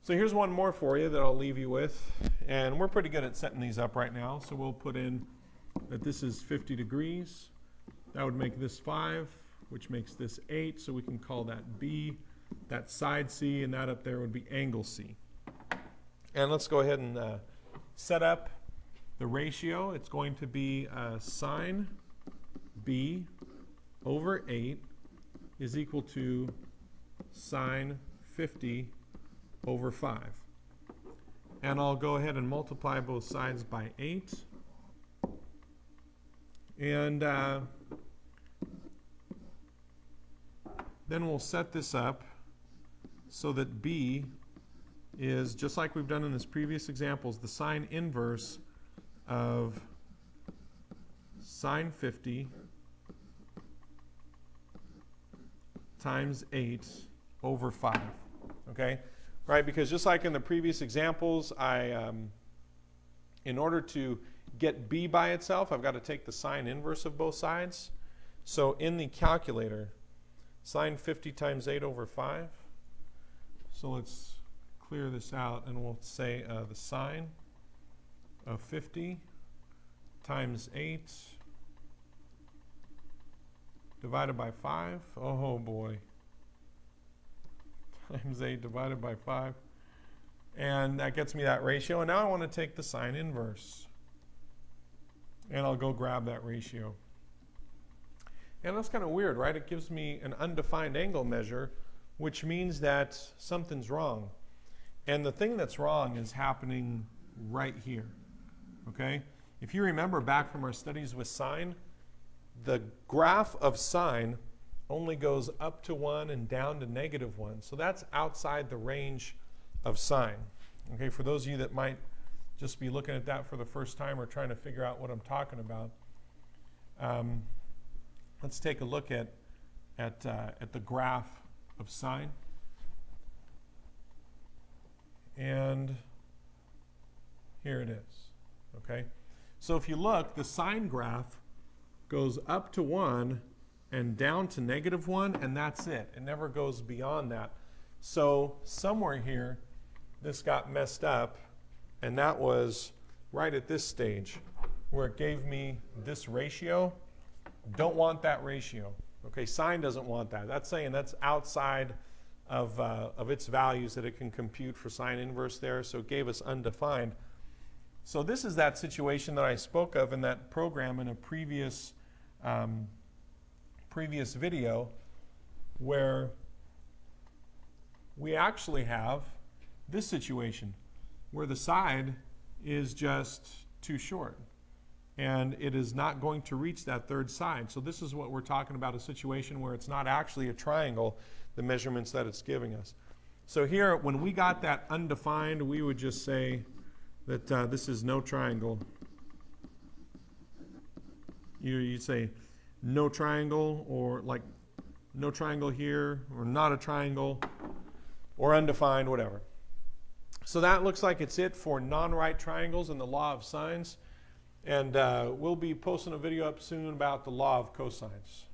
So here's one more for you that I'll leave you with. And we're pretty good at setting these up right now. So we'll put in that this is 50 degrees. That would make this 5, which makes this 8. So we can call that B. That side C, and that up there would be angle C. And let's go ahead and set up the ratio. It's going to be sine B over 8 is equal to sine 50 over 5. And I'll go ahead and multiply both sides by 8. And then we'll set this up so that B is, just like we've done in this previous examples, the sine inverse of sine 50 times 8 over 5. Okay? Right? Because just like in the previous examples, in order to get B by itself, I've got to take the sine inverse of both sides. So in the calculator, sine 50 times 8 over 5. So let's clear this out, and we'll say the sine of 50 times 8 divided by 5. Oh boy. Times 8 divided by 5. And that gets me that ratio. And now I want to take the sine inverse. And I'll go grab that ratio. And that's kind of weird, right? It gives me an undefined angle measure, which means that something's wrong. And the thing that's wrong is happening right here. Okay? If you remember back from our studies with sine, the graph of sine only goes up to 1 and down to -1. So that's outside the range of sine. Okay, for those of you that might just be looking at that for the first time or trying to figure out what I'm talking about, let's take a look at the graph of sine. And here it is. Okay, so if you look, the sine graph goes up to 1 and down to -1, and that's it. It never goes beyond that. So somewhere here, this got messed up, and that was right at this stage where it gave me this ratio. Don't want that ratio. Okay, sine doesn't want that. That's saying that's outside of its values that it can compute for sine inverse there, so it gave us undefined. So this is that situation that I spoke of in that program in a previous video, where we actually have this situation where the side is just too short and it is not going to reach that third side. So this is what we're talking about, a situation where it's not actually a triangle, the measurements that it's giving us. So here, when we got that undefined, we would just say that this is no triangle. You'd say no triangle, or like no triangle here, or not a triangle, or undefined, whatever. So that looks like it's it for non-right triangles and the law of sines. And we'll be posting a video up soon about the law of cosines.